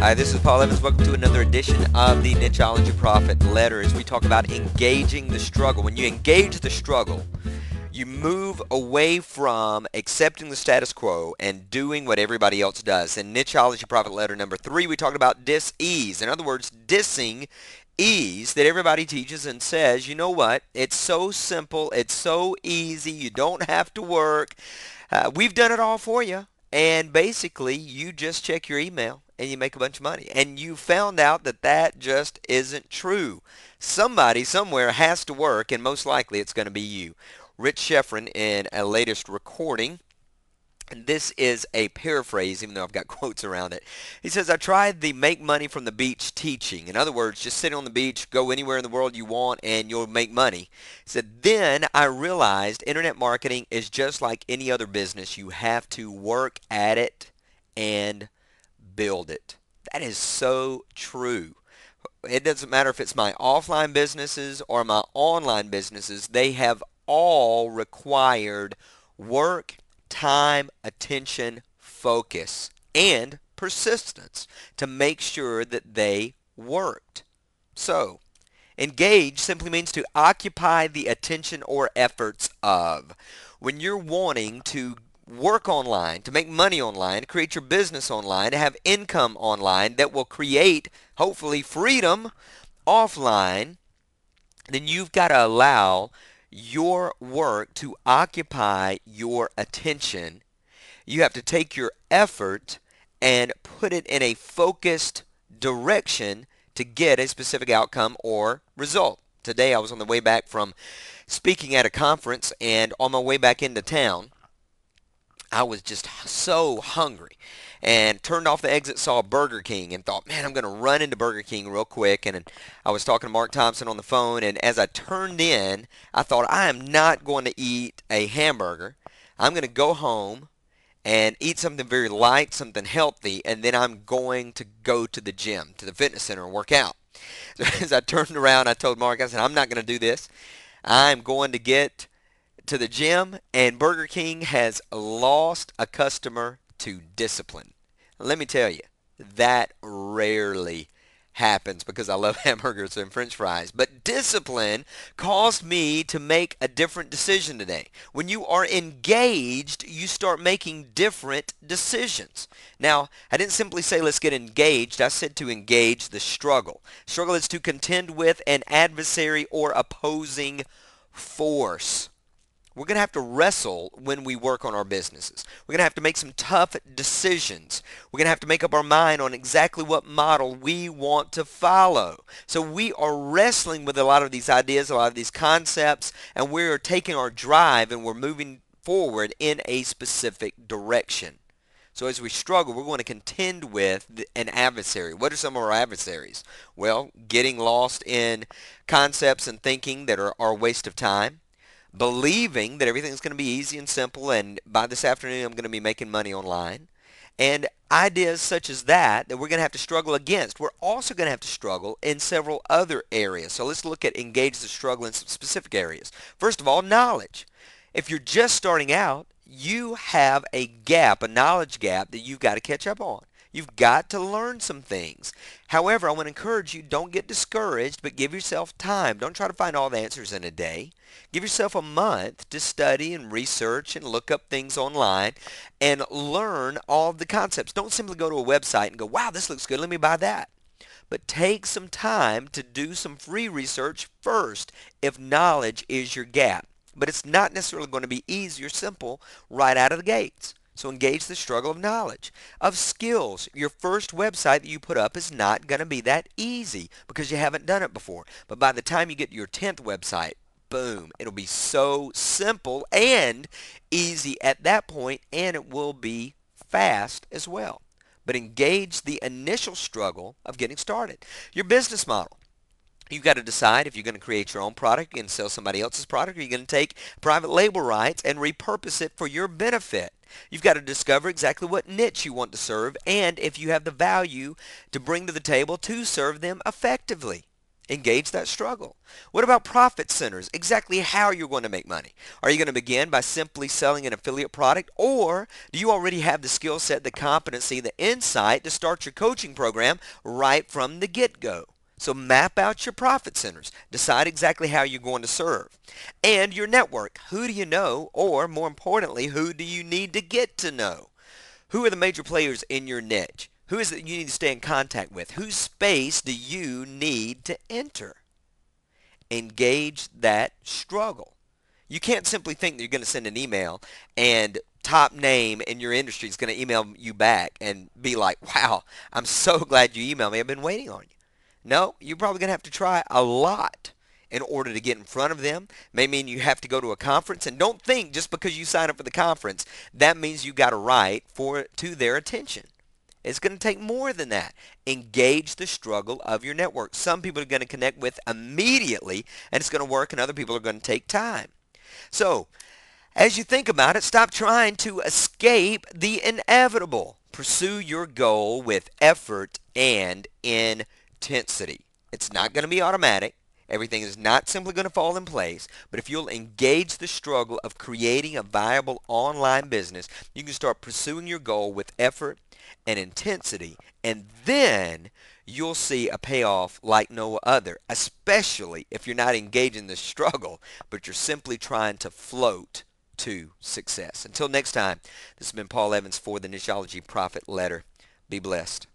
Hi, this is Paul Evans. Welcome to another edition of the Nicheology Profit Letter as we talk about engaging the struggle. When you engage the struggle, you move away from accepting the status quo and doing what everybody else does. In Nicheology Profit Letter number 3, we talked about dis-ease. In other words, dissing ease that everybody teaches and says, you know what, it's so simple, it's so easy, you don't have to work. We've done it all for you. And basically, you just check your email and you make a bunch of money. And you found out that that just isn't true. Somebody somewhere has to work, and most likely it's going to be you. Rich Sheffrin, in a latest recording, and this is a paraphrase, even though I've got quotes around it. He says, I tried the make money from the beach teaching. In other words, just sit on the beach, go anywhere in the world you want, and you'll make money. He said, then I realized internet marketing is just like any other business. You have to work at it and build it. That is so true. It doesn't matter if it's my offline businesses or my online businesses. They have all required work, time, attention, focus, and persistence to make sure that they worked. So, engage simply means to occupy the attention or efforts of. When you're wanting to work online, to make money online, to create your business online, to have income online that will create, hopefully, freedom offline, then you've got to allow your work to occupy your attention. You have to take your effort and put it in a focused direction to get a specific outcome or result. Today I was on the way back from speaking at a conference, and on my way back into town, I was just so hungry and turned off the exit, saw Burger King, and thought, man, I'm going to run into Burger King real quick. And I was talking to Mark Thompson on the phone, and as I turned in, I thought, I am not going to eat a hamburger. I'm going to go home and eat something very light, something healthy, and then I'm going to go to the gym, to the fitness center, and work out. So as I turned around, I told Mark, I said, I'm not going to do this. I'm going to get to the gym, and Burger King has lost a customer to discipline. Let me tell you, that rarely happens because I love hamburgers and french fries. But discipline caused me to make a different decision today. When you are engaged, you start making different decisions. Now, I didn't simply say let's get engaged. I said to engage the struggle. Struggle is to contend with an adversary or opposing force. We're going to have to wrestle when we work on our businesses. We're going to have to make some tough decisions. We're going to have to make up our mind on exactly what model we want to follow. So we are wrestling with a lot of these ideas, a lot of these concepts, and we're taking our drive and we're moving forward in a specific direction. So as we struggle, we're going to contend with an adversary. What are some of our adversaries? Well, getting lost in concepts and thinking that are a waste of time. Believing that everything's going to be easy and simple, and by this afternoon I'm going to be making money online, and ideas such as that we're going to have to struggle against. We're also going to have to struggle in several other areas. So let's look at engage the struggle in some specific areas. First of all, knowledge. If you're just starting out, you have a gap, a knowledge gap that you've got to catch up on. You've got to learn some things. However, I want to encourage you, don't get discouraged, but give yourself time. Don't try to find all the answers in a day. Give yourself a month to study and research and look up things online and learn all of the concepts. Don't simply go to a website and go, wow, this looks good, let me buy that. But take some time to do some free research first if knowledge is your gap. But it's not necessarily going to be easy or simple right out of the gates. So engage the struggle of knowledge, of skills. Your first website that you put up is not going to be that easy because you haven't done it before. But by the time you get to your 10th website, boom, it'll be so simple and easy at that point, and it will be fast as well. But engage the initial struggle of getting started. Your business model. You've got to decide if you're going to create your own product and sell somebody else's product, or you're going to take private label rights and repurpose it for your benefit. You've got to discover exactly what niche you want to serve and if you have the value to bring to the table to serve them effectively. Engage that struggle. What about profit centers? Exactly how you're going to make money. Are you going to begin by simply selling an affiliate product, or do you already have the skill set, the competency, the insight to start your coaching program right from the get-go? So map out your profit centers. Decide exactly how you're going to serve. And your network. Who do you know? Or more importantly, who do you need to get to know? Who are the major players in your niche? Who is it you need to stay in contact with? Whose space do you need to enter? Engage that struggle. You can't simply think that you're going to send an email and top name in your industry is going to email you back and be like, wow, I'm so glad you emailed me. I've been waiting on you. No, you're probably going to have to try a lot in order to get in front of them. May mean you have to go to a conference. And don't think just because you sign up for the conference, that means you got a right to their attention. It's going to take more than that. Engage the struggle of your network. Some people are going to connect with immediately and it's going to work, and other people are going to take time. So, as you think about it, stop trying to escape the inevitable. Pursue your goal with effort and intensity. It's not going to be automatic. Everything is not simply going to fall in place, but if you'll engage the struggle of creating a viable online business, you can start pursuing your goal with effort and intensity, and then you'll see a payoff like no other, especially if you're not engaging the struggle, but you're simply trying to float to success. Until next time, this has been Paul Evans for the Nicheology Profit Letter. Be blessed.